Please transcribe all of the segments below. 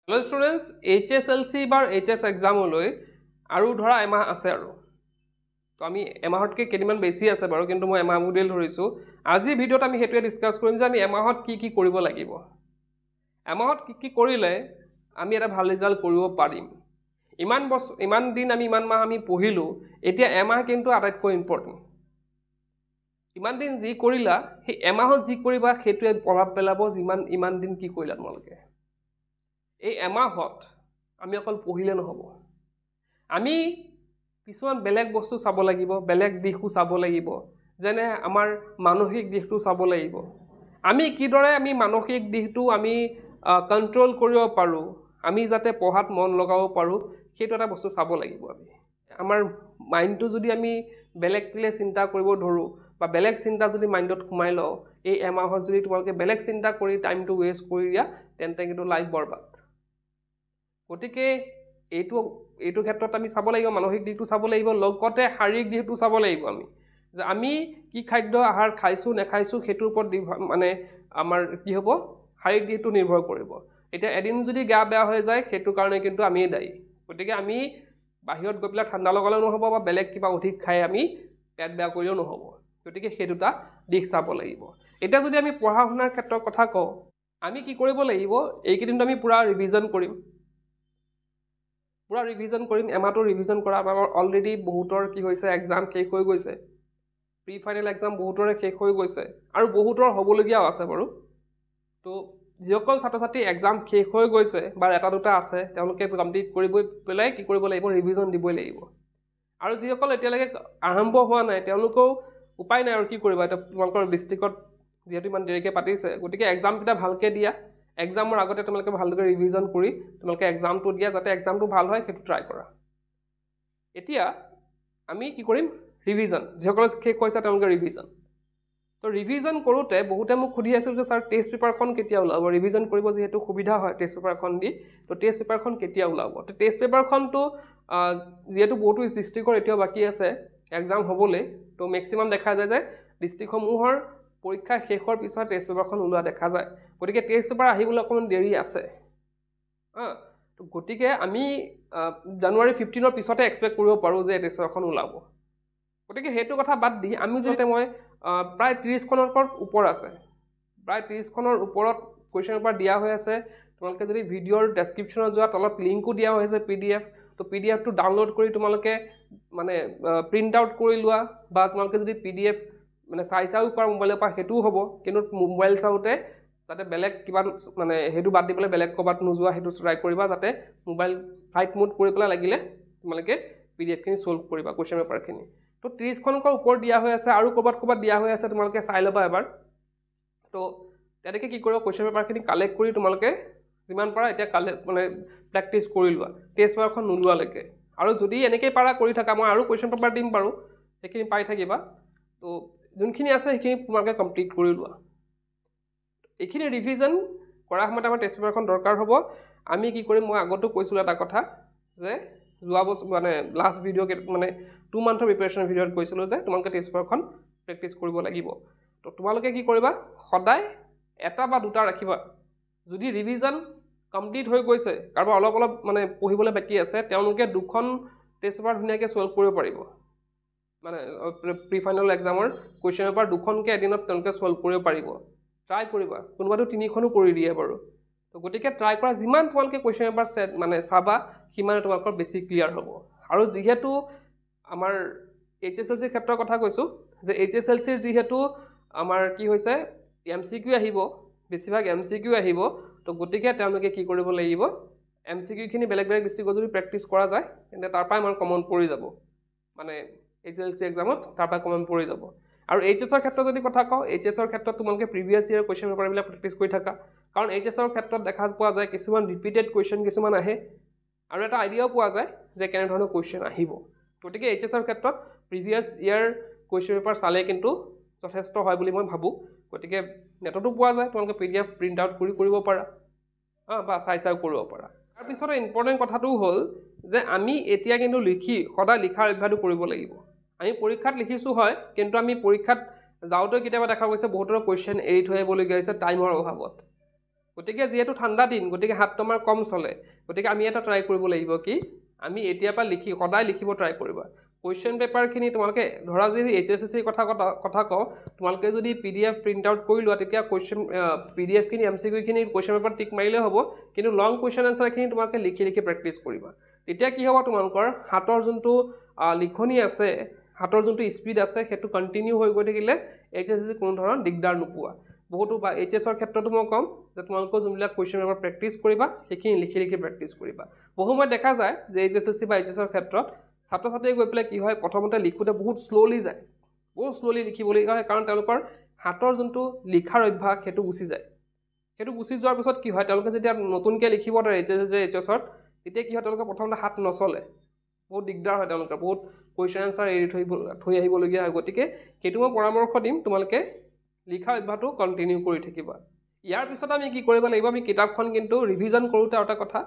Hello students, HSLC bar HS exam লৈ আৰু ধৰা এমাহ আছে আৰু তো আমি এমাহতকৈ কেইদিনমান বেছি আছে বাৰু কিন্তু মই এমাহ মডেল ধৰিছোঁ আজি ভিডিঅ'ত আমি হেতুৱে ডিসকাস কৰিম যে আমি এমাহত কি কৰিব লাগিব এমাহত কি কৰিলে আমি এটা ভাল ৰিজাল্ট কৰিব পাৰিম ইমান দিন আমি ইমান মাহ আমি পঢ়িলো এতিয়া এমাহ কিন্তু আটাইতকৈ ইম্পৰ্টেন্ট ইমান দিন যি কৰিলা সেই এমাহত যি কৰিবা হেতুৱে প্ৰভাৱ পেলাব ইমান দিন কি কৰিলা তোমালোকে এই এমাহত আমি অকল পঢ়িলে নহব আমি কিছুমান বেলেগ বস্তু চাব লাগিব বেলেগ দিশো চাব লাগিব যেনে আমাৰ মানসিক দিশটো চাব লাগিব আমি কিদৰে আমি মানসিক দিশটো আমি কন্ট্ৰোল কৰিব পাৰো আমি যাতে পঢ়াত মন লগাব পাৰো সেইটো এটা বস্তু চাব লাগিব আমি আমাৰ মাইন্ডটো যদি আমি বেলেগ চিন্তা কৰিব ধৰো বা বেলেগ চিন্তা যদি মাইন্ডত ঘুমাই লও এই এমাহত যদি তোমালোকে বেলেগ চিন্তা কৰি টাইমটো ওয়েষ্ট কৰি দিয়া তেন্তে কিন্তু লাইফ বৰবাদ গতিকে এইটো ক্ষেত্ৰত আমি চাব লাগিব মানসিক দিশটো চাব লাগিব লগতে শাৰীৰিক দিশটো চাব লাগিব আমি যে আমি কি খাদ্য আহাৰ খাইছো নেখাইছো হেতুৰ ওপৰত মানে আমাৰ কি হ'ব শাৰীৰিক দিশটো নিৰ্ভৰ কৰিব এতিয়া এদিন যদি গা বেয়া হৈ যায় হেতু কাৰণে কিন্তু আমি দায়ী গতিকে আমি বাহিৰত গৈ পেলাই ঠাণ্ডা লগালেও নহব বা বেলেগ কিবা অধিক খাই আমি পেট বেয়া কৰিলেও নহব গতিকে হেতুটা দিশ চাব লাগিব এটা যদি আমি পঢ়া শুনাৰ ক্ষেত্ৰৰ কথা কওঁ আমি কি কৰিব লাগিব এইকেইদিনটো আমি পুৰা ৰিভিজন কৰিম পুৰা ৰিভিজন কৰিম এমাহটো ৰিভিজন কৰা আমাৰ অলৰেডি বহুতৰ কি হৈছে এক্সাম শেষ হৈ গৈছে প্ৰি ফাইনেল এক্সাম বহুতৰে শেষ হৈ গৈছে আৰু বহুতৰ হ'বলগীয়াও আছে বাৰু তো যিসকল ছাত্ৰ ছাত্ৰী এক্সাম শেষ হৈ গৈছে বা এটা দুটা আছে তেওঁলোকে কমপ্লিট কৰিব পেলাই কি কৰিব লাগিব ৰিভিজন দিবই লাগিব আৰু যিসকল এতিয়ালৈকে আৰম্ভ হোৱা নাই তেওঁলোকেও উপায় নাই আৰু কি কৰিবা এটা তোমালোকৰ ডিস্ট্ৰিক্টত যেহেতু ইমান দেৰিকৈ পাতিছে গতিকে এক্সামকেইটা ভালকৈ দিয়া এক্সামৰ আগতে তোমালোকে ভালদৰে ৰিভিজন কৰি তোমালোকে এক্সামটো দিয়া যাতে এক্সামটো ভাল হয় সেইটো ট্ৰাই কৰা এতিয়া আমি কি কৰিম ৰিভিজন যিসকল শেষ হৈছে তেওঁলোকে ৰিভিজন তো ৰিভিজন কৰোঁতে বহুতে মোক সুধি আছিল যে স্যাৰ টেষ্ট পেপাৰখন কেতিয়া ওলাব ৰিভিজন কৰিব যেহেতু সুবিধা হয় টেষ্ট পেপাৰখন দি তো টেষ্ট পেপাৰখন কেতিয়া ওলাব তো টেষ্ট পেপাৰখনটো যেহেতু বহুতো ডিস্ট্ৰিক্টৰ এতিয়াও বাকী আছে এক্সাম হ'বলৈ তো মেক্সিমাম দেখা যায় যে ডিস্ট্ৰিক্টসমূহৰ পৰীক্ষা শেষৰ পিছত টেষ্ট পেপাৰখন ওলোৱা দেখা যায় গতিকে টেষ্ট পেপাৰ আহিবলৈ অকণমান দেৰি আছে তো গতিকে আমি জানুৱাৰী 15ৰ পিছতে এক্সপেক্ট কৰিব পাৰোঁ যে টেষ্ট পেপাৰখন ওলাব গতিকে সেইটো কথা বাদ দি আমি যদি মই প্ৰায় 30খনৰ ওপৰত আছে প্ৰায় 30খনৰ ওপৰত কুৱেশ্যন পেপাৰ দিয়া হৈ আছে তোমালোকে যদি ভিডিঅ'ৰ ডেছক্ৰিপশ্যনত যোৱা তলত লিংকো দিয়া হৈছে PDF তো PDFটো ডাউনলোড কৰি তোমালোকে মানে প্ৰিণ্ট আউট কৰি লোৱা বা তোমালোকে যদি PDF মানে চাইও পাৰ মোবাইলৰ পৰা হেতুও হ'ব কিন্তু মোবাইল চাওঁতে যাতে বেলেগ কিবা মানে হেতু বাদ দি পেলাই বেলেগ ক'বাত নোযোৱা হেতু ট্ৰাই কৰিবা যাতে মোবাইল ফ্লাইট মোড কৰি পেলাই লাগিলে তোমালোকে PDF খিনি সলভ কৰিবা কুৱেশ্যন পেপাৰখিনি তো 30খনকৈ ওপৰত দিয়া হৈ আছে আৰু ক'বাত দিয়া হৈ আছে তোমালোকে চাই ল'বা এবাৰ তো তেনেকৈ কি কৰিবা কুৱেশ্যন পেপাৰখিনি কালেক্ট কৰি তোমালোকে যিমান পাৰা এতিয়া মানে প্ৰেক্টিছ কৰি লোৱা টেষ্ট পেপাৰখন নোলোৱালৈকে আৰু যদি এনেকৈ পাৰা কৰি থাকা মই আৰু কুৱেশ্যন পেপাৰ দিম বাৰু সেইখিনি পাই থাকিবা তো যোনখিনি আছে সেইখিনি তোমালোকে কমপ্লিট কৰি লোৱা এইখিনি ৰিভিজন কৰাৰ সময়ত আমাৰ টেষ্ট পেপাৰখন দৰকাৰ হ'ব আমি কি কৰিম মই আগতো কৈছিলোঁ এটা কথা যে যোৱা বছৰ মানে লাষ্ট ভিডিঅ' মানে 2 মান্থৰ প্ৰিপাৰেশ্যন ভিডিঅ'ত কৈছিলোঁ যে তোমালোকে টেষ্ট পেপাৰখন প্ৰেক্টিছ কৰিব লাগিব তো তোমালোকে কি কৰিবা সদায় এটা বা দুটা ৰাখিবা যদি ৰিভিজন কমপ্লিট হৈ গৈছে কাৰোবাৰ অলপ মানে পঢ়িবলৈ বাকী আছে তেওঁলোকে দুখন টেষ্ট পেপাৰ ধুনীয়াকৈ সলভ কৰিব পাৰিব মানে প্ৰি ফাইনেল এক্সামৰ কুৱেশ্যন পেপাৰ দুখনকৈ এদিনত তেওঁলোকে সলভ কৰিব পাৰিব ট্ৰাই কৰিবা কোনোবাটো 3খনো কৰি দিয়ে বাৰু তো গতিকে ট্ৰাই কৰা যিমান তোমালোকে কুৱেশ্যন পেপাৰ মানে চাবা সিমানে তোমালোকৰ বেছি ক্লিয়াৰ হ'ব আৰু যিহেতু আমাৰ HSLC ক্ষেত্ৰৰ কথা কৈছোঁ যে HSLCৰ যিহেতু আমাৰ কি হৈছে MCQ আহিব বেছিভাগ MCQ আহিব তো গতিকে তেওঁলোকে কি কৰিব লাগিব MCQ খিনি বেলেগ ডিস্ট্ৰিক্টত যদি প্ৰেক্টিছ কৰা যায় তেন্তে তাৰ পৰাই আমাৰ কমন পৰি যাব মানে HSLC এক্সামত তাৰ পৰা কমন পৰি যাব আৰু HSৰ ক্ষেত্ৰত যদি কথা কওঁ HSৰ ক্ষেত্ৰত তোমালোকে প্ৰিভিয়াছ ইয়াৰ কুৱেশ্যন পেপাৰবিলাক প্ৰেক্টিছ কৰি থাকা কাৰণ HSৰ ক্ষেত্ৰত দেখা পোৱা যায় কিছুমান ৰিপিটেড কুৱেশ্যন কিছুমান আহে আৰু এটা আইডিয়াও পোৱা যায় যে কেনেধৰণৰ কুৱেশ্যন আহিব গতিকে HSৰ ক্ষেত্ৰত প্ৰিভিয়াছ ইয়াৰ কুৱেশ্যন পেপাৰ চালে কিন্তু যথেষ্ট হয় বুলি মই ভাবোঁ গতিকে নেটতো পোৱা যায় তোমালোকে PDF প্ৰিণ্ট আউট কৰিব পাৰা বা চাইও কৰিব পাৰা তাৰপিছতে ইম্পৰ্টেণ্ট কথাটো হ'ল যে আমি এতিয়া কিন্তু সদায় লিখাৰ অভ্যাসটো কৰিব লাগিব আমি পৰীক্ষাত লিখিছোঁ হয় কিন্তু আমি পৰীক্ষাত যাওঁতে কেতিয়াবা দেখা গৈছে বহুতৰ কুৱেশ্যন এৰি থৈ আহিবলগীয়া হৈছে টাইমৰ অভাৱত গতিকে যেহেতু ঠাণ্ডা দিন গতিকে হাতটো আমাৰ কম চলে গতিকে আমি এটা ট্ৰাই কৰিব লাগিব কি আমি এতিয়াৰ পৰা সদায় লিখিব ট্ৰাই কৰিবা কুৱেশ্যন পেপাৰখিনি তোমালোকে ধৰা যদি HSSC কথা কওঁ তোমালোকে যদি PDF প্ৰিণ্ট আউট কৰি লোৱা তেতিয়া কুৱেশ্যন PDF খিনি MCQ খিনি কুৱেশ্যন পেপাৰ টিক মাৰিলে হ'ব কিন্তু লং কুৱেশ্যন আনসাৰখিনি তোমালোকে লিখি প্ৰেক্টিছ কৰিবা তেতিয়া কি হ'ব তোমালোকৰ হাতৰ যোনটো লিখনি আছে হাতৰ যোনটো স্পীড আছে সেইটো কন্টিনিউ হৈ গৈ থাকিলে HSSC কোনো ধৰণৰ দিগদাৰ নোপোৱা বহুতো বা HS ৰ ক্ষেত্ৰতো মই কম যে তোমালোকে যোনবিলাক কুৱেশ্যন পেপাৰ প্ৰেক্টিছ কৰিবা সেইখিনি লিখি প্ৰেক্টিছ কৰিবা বহুমত দেখা যায় যে HSSC বা HS ৰ ক্ষেত্ৰত ছাত্ৰ ছাত্ৰীয়ে গৈ পেলাই কি হয় প্ৰথমতে লিখোতে বহুত স্লোলি যায় বহুত স্লোলি লিখিবলগীয়া হয় কাৰণ তেওঁলোকৰ হাতৰ যোনটো লিখাৰ অভ্যাস সেইটো গুচি যায় সেইটো গুচি যোৱাৰ পিছত কি হয় তেওঁলোকে যেতিয়া নতুনকৈ লিখিব ধৰে HS ত তেতিয়া কি হয় তেওঁলোকৰ প্ৰথমতে হাত নচলে বহুত দিগদাৰ হয় তেওঁলোকৰ বহুত কুৱেশ্যন আনসাৰ এৰি থৈ আহিবলগীয়া হয় গতিকে সেইটো মই পৰামৰ্শ দিম তোমালোকে লিখা অভ্যাসটো কন্টিনিউ কৰি থাকিবা ইয়াৰ পিছত আমি কি কৰিব লাগিব আমি কিতাপখন কিন্তু ৰিভিজন কৰোঁতে আৰু এটা কথা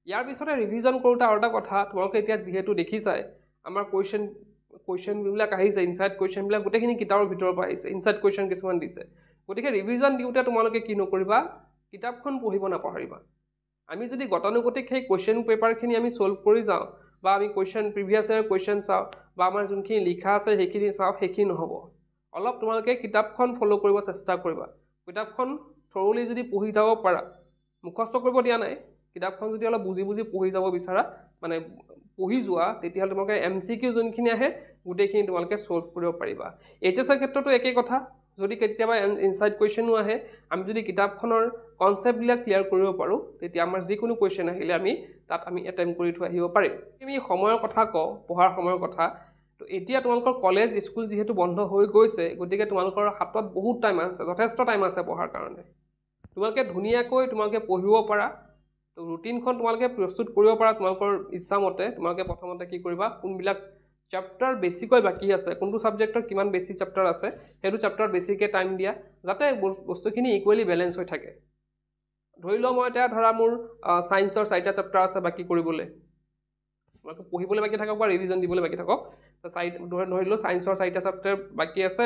ইয়াৰ পিছতে ৰিভিজন কৰোঁতে আৰু এটা কথা তোমালোকে এতিয়া যেহেতু দেখিছাই আমাৰ কুৱেশ্যনবিলাক আহিছে ইনসাইড কুৱেশ্যনবিলাক গোটেইখিনি কিতাপৰ ভিতৰৰ পৰা আহিছে ইনসাইড কুৱেশ্যন কিছুমান দিছে গতিকে ৰিভিজন দিওঁতে তোমালোকে কি নকৰিবা কিতাপখন পঢ়িব নাপাহৰিবা আমি যদি গতানুগতিক সেই কুৱেশ্যন পেপাৰখিনি আমি সলভ কৰি যাওঁ বা আমি কুৱেশ্যন প্ৰিভিয়াছ ইয়াৰ কুৱেশ্যন চাওঁ বা আমাৰ যোনখিনি লিখা আছে সেইখিনি চাওঁ সেইখিনি নহ'ব অলপ তোমালোকে কিতাপখন ফলো কৰিব চেষ্টা কৰিবা কিতাপখন থৰলি যদি পঢ়ি যাব পাৰা মুখস্থ কৰিব দিয়া নাই কিতাপখন যদি অলপ বুজি পঢ়ি যাব বিচাৰা মানে পঢ়ি যোৱা তেতিয়াহ'লে তোমালোকে MCQ যোনখিনি আহে গোটেইখিনি তোমালোকে সলভ কৰিব পাৰিবা HS ৰ ক্ষেত্ৰতো একেই কথা যদি কেতিয়াবা ইনসাইড কুৱেশ্যনো আহে আমি যদি কিতাপখনৰ কনসেপ্টবিলাক ক্লিয়াৰ কৰিব পাৰোঁ তেতিয়া আমাৰ যিকোনো কুৱেশ্যন আহিলে আমি তাত আমি এটেম্প কৰি থৈ আহিব পাৰিম আমি সময়ৰ কথা কওঁ পঢ়াৰ সময়ৰ কথা তো এতিয়া তোমালোকৰ কলেজ স্কুল যেহেতু বন্ধ হৈ গৈছে গতিকে তোমালোকৰ হাতত বহুত টাইম আছে যথেষ্ট টাইম আছে পঢ়াৰ কাৰণে তোমালোকে ধুনীয়াকৈ তোমালোকে পঢ়িব পাৰা তো ৰুটিনখন তোমালোকে প্ৰস্তুত কৰিব পাৰা তোমালোকৰ ইচ্ছা মতে তোমালোকে প্ৰথমতে কি কৰিবা কোনবিলাক চেপ্টাৰ বেছিকৈ বাকি আছে কোনটো সাবজেক্টৰ কিমান বেছি চেপ্টাৰ আছে হেতু চেপ্টাৰ বেছিকৈ টাইম দিয়া যাতে বস্তুখিনি ইকুৱেলি বেলেন্স হৈ থাকে ধৰি লও মই এটা ধৰা মোৰ সায়েন্সৰ 4টা চেপ্টাৰ আছে বাকি কৰিবলৈ তোমালোকে পঢ়িবলৈ বাকি থাকক বা ৰিভিজন দিবলৈ বাকি থাকক তো ধৰি লও সায়েন্সৰ 4টা চেপ্টাৰ বাকি আছে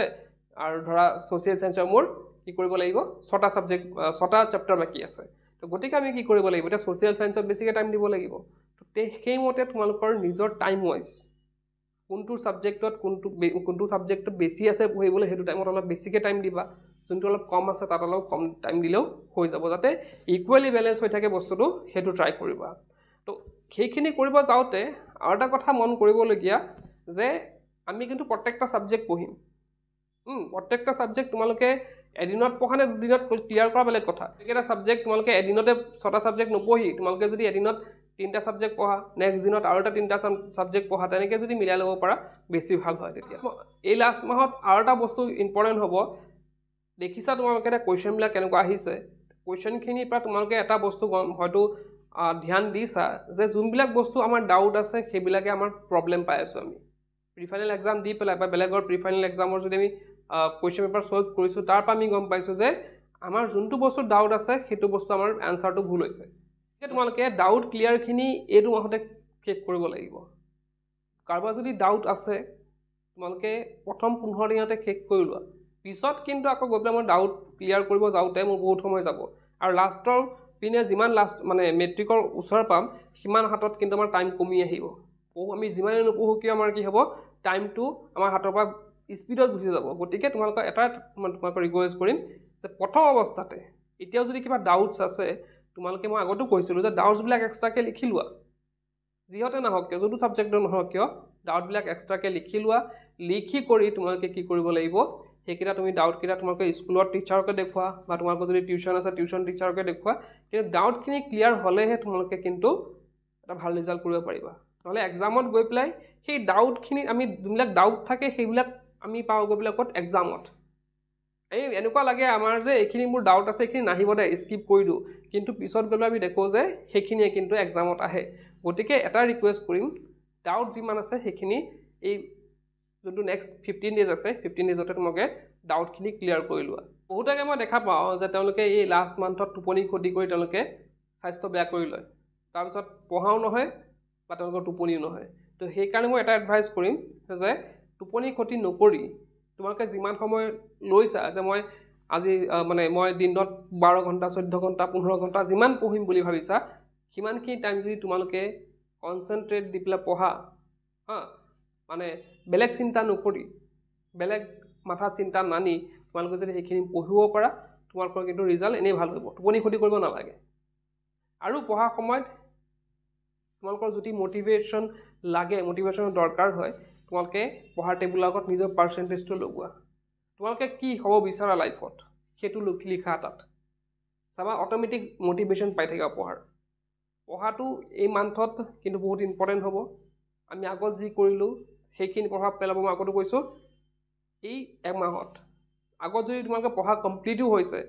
আৰু ধৰা সোশিয়েল সায়েন্সৰ মোৰ কি কৰিব লাগিব 6টা সাবজেক্ট 6টা চেপ্টাৰ বাকি আছে তো গতিকে আমি কি কৰিব লাগিব এটা সোশিয়েল সায়েন্সত বেছিকৈ টাইম দিব লাগিব তো সেই মতে তোমালোকৰ নিজৰ টাইম ওয়াইজ কোনটো সাবজেক্টত কোনটো সাবজেক্টত বেছি আছে পঢ়িবলৈ হেতু টাইমত অলপ বেছিকৈ টাইম দিবা যোনটো অলপ কম আছে তাত অলপ কম টাইম দিলেও হৈ যাব যাতে ইকুৱেলি বেলেন্স হৈ থাকে বস্তুটো হেতু ট্ৰাই কৰিবা তো সেইখিনি কৰিব যাওঁতে আৰু এটা কথা মন কৰিবলগীয়া যে আমি কিন্তু প্ৰত্যেকটা সাবজেক্ট পঢ়িম প্ৰত্যেকটা সাবজেক্ট তোমালোকে এদিনত পঢ়ানে দুদিনত ক্লিয়াৰ কৰা বেলেগ কথা এটা সাবজেক্ট তোমালোকে এদিনতে 6টা সাবজেক্ট নপঢ়ি তোমালোকে যদি এদিনত 3টা সাবজেক্ট পঢ়া নেক্সট দিনত আৰু এটা 3টা সাবজেক্ট পঢ়া তেনেকৈ যদি মিলাই ল'ব পাৰা বেছি ভাল হয় তেতিয়া এই লাষ্ট মাহত আৰু এটা বস্তু ইম্পৰ্টেণ্ট হ'ব দেখিছা তোমালোকে এটা কুৱেশ্যনবিলাক কেনেকুৱা আহিছে কুৱেশ্যনখিনিৰ পৰা তোমালোকে এটা বস্তু হয়তো ধ্যান দিছা যে যোনবিলাক বস্তু আমাৰ ডাউট আছে সেইবিলাকে আমাৰ প্ৰব্লেম পাই আছোঁ আমি প্ৰিফাইনেল এক্সাম দি পেলাই বা বেলেগৰ প্ৰিফাইনেল এক্সামৰ যদি আমি কুৱেশ্যন পেপাৰ সলভ কৰিছোঁ তাৰ পৰা আমি গম পাইছোঁ যে আমাৰ যোনটো বস্তু ডাউট আছে সেইটো বস্তু আমাৰ এনসাৰটো ভুল হৈছে তোমালোকে ডাউট ক্লিয়াৰখিনি এইটো মাহতে শেষ কৰিব লাগিব কাৰোবাৰ যদি ডাউট আছে তোমালোকে প্ৰথম 15 দিনতে শেষ কৰি লোৱা পিছত কিন্তু আকৌ গৈ পেলাই মই ডাউট ক্লিয়াৰ কৰিব যাওঁতে মোৰ বহুত সময় যাব আৰু লাষ্টৰ পিনে যিমান লাষ্ট মানে মেট্ৰিকৰ ওচৰ পাম সিমান হাতত কিন্তু আমাৰ টাইম কমি আহিব আমি যিমানে নপঢ়ো কিয় আমাৰ কি হ'ব টাইমটো আমাৰ হাতৰ পৰা স্পীডত গুচি যাব গতিকে তোমালোকৰ এটা তোমালোকৰ ৰিকুৱেষ্ট কৰিম যে প্ৰথম অৱস্থাতে এতিয়াও যদি কিবা ডাউটছ আছে তোমালোকে মই আগতো কৈছিলোঁ যে ডাউটছবিলাক এক্সট্ৰাকৈ লিখি লোৱা যিহতে নহওক কিয় যোনটো ছাবজেক্টৰ নহওক কিয় ডাউটবিলাক এক্সট্ৰাকৈ লিখি লোৱা লিখি কৰি তোমালোকে কি কৰিব লাগিব সেইকেইটা তুমি ডাউটকেইটা তোমালোকে স্কুলৰ টিচাৰকে দেখুৱা বা তোমালোকৰ যদি টিউশ্যন আছে টিউশ্যন টিচাৰকে দেখুৱা কিন্তু ডাউটখিনি ক্লিয়াৰ হ'লেহে তোমালোকে কিন্তু এটা ভাল ৰিজাল্ট কৰিব পাৰিবা নহ'লে এক্সামত গৈ পেলাই সেই ডাউটখিনি আমি যোনবিলাক ডাউট থাকে সেইবিলাক আমি পাওঁ গৈ পেলাই ক'ত এক্সামত এই এনেকুৱা লাগে আমাৰ যে এইখিনি মোৰ ডাউট আছে এইখিনি নাহিব দে স্কিপ কৰি দিওঁ কিন্তু পিছত গ'লে আমি দেখোঁ যে সেইখিনিয়ে কিন্তু এক্সামত আহে গতিকে এটা ৰিকুৱেষ্ট কৰিম ডাউট যিমান আছে সেইখিনি এই যোনটো নেক্সট 15 ডেজ আছে 15 ডেজতে তোমালোকে ডাউটখিনি ক্লিয়াৰ কৰি লোৱা বহুতকে মই দেখা পাওঁ যে তেওঁলোকে এই লাষ্ট মান্থত টোপনি ক্ষতি কৰি তেওঁলোকে স্বাস্থ্য বেয়া কৰি লয় তাৰপিছত পঢ়াও নহয় বা তেওঁলোকৰ টোপনিও নহয় তো সেইকাৰণে মই এটা এডভাইচ কৰিম যে টোপনি ক্ষতি নকৰি তোমালোকে যিমান সময় লৈছা যে মই আজি মানে মই দিনত 12 ঘণ্টা 14 ঘণ্টা 15 ঘণ্টা যিমান পঢ়িম বুলি ভাবিছা সিমানখিনি টাইম যদি তোমালোকে কনচেনট্ৰেট দি পেলাই পঢ়া হা মানে বেলেগ চিন্তা নকৰি বেলেগ মাথা চিন্তা নানি তোমালোকে যদি সেইখিনি পঢ়িব পাৰা তোমালোকৰ কিন্তু ৰিজাল্ট এনেই ভাল হ'ব টোপনি ক্ষতি কৰিব নালাগে আৰু পঢ়া সময়ত তোমালোকৰ যদি মোটিভেশ্যন লাগে মোটিভেশ্যনৰ দৰকাৰ হয় তোমালোকে পঢ়াৰ টেবুলৰ আগত নিজৰ পাৰ্চেণ্টেজটো লগোৱা তোমালোকে কি হ'ব বিচাৰা লাইফত সেইটো লিখা তাত চাবা অট'মেটিক মোটিভেশ্যন পাই থাকিবা পঢ়াটো এই মান্থত কিন্তু বহুত ইম্পৰ্টেণ্ট হ'ব আমি আগত যি কৰিলোঁ সেইখিনি প্ৰভাৱ পেলাব মই আগতো কৈছোঁ এই একমাহত আগত যদি তোমালোকে পঢ়া কমপ্লিটো হৈছে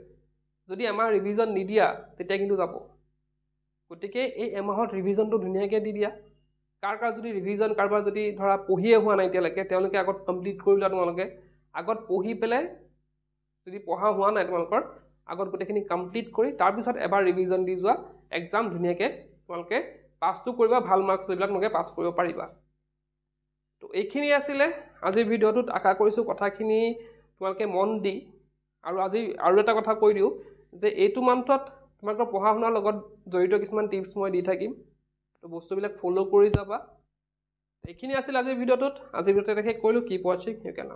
যদি এমাহ ৰিভিজন নিদিয়া তেতিয়া কিন্তু যাব গতিকে এই এমাহত ৰিভিজনটো ধুনীয়াকৈ দি দিয়া কাৰ যদি ৰিভিজন কাৰোবাৰ যদি ধৰা পঢ়িয়ে হোৱা নাই এতিয়ালৈকে তেওঁলোকে আগত কমপ্লিট কৰি লোৱা তোমালোকে আগত পঢ়ি পেলাই যদি পঢ়া হোৱা নাই তোমালোকৰ আগত গোটেইখিনি কমপ্লিট কৰি তাৰপিছত এবাৰ ৰিভিজন দি যোৱা এক্সাম ধুনীয়াকৈ তোমালোকে পাছটো কৰিবা ভাল মাৰ্কছ এইবিলাক তোমালোকে পাছ কৰিব পাৰিবা তো এইখিনি আছিলে আজিৰ ভিডিঅ'টোত আশা কৰিছোঁ কথাখিনি তোমালোকে মন দি আৰু এটা কথা কৈ দিওঁ যে এইটো মান্থত তোমালোকৰ পঢ়া শুনাৰ লগত জড়িত কিছুমান টিপছ মই দি থাকিম তো বস্তুবিলাক ফ'ল' কৰি যাবা এইখিনি আছিল আজিৰ ভিডিঅ'টোত শেষ কৰিলোঁ কিপ ৱাচিং ইউ কেন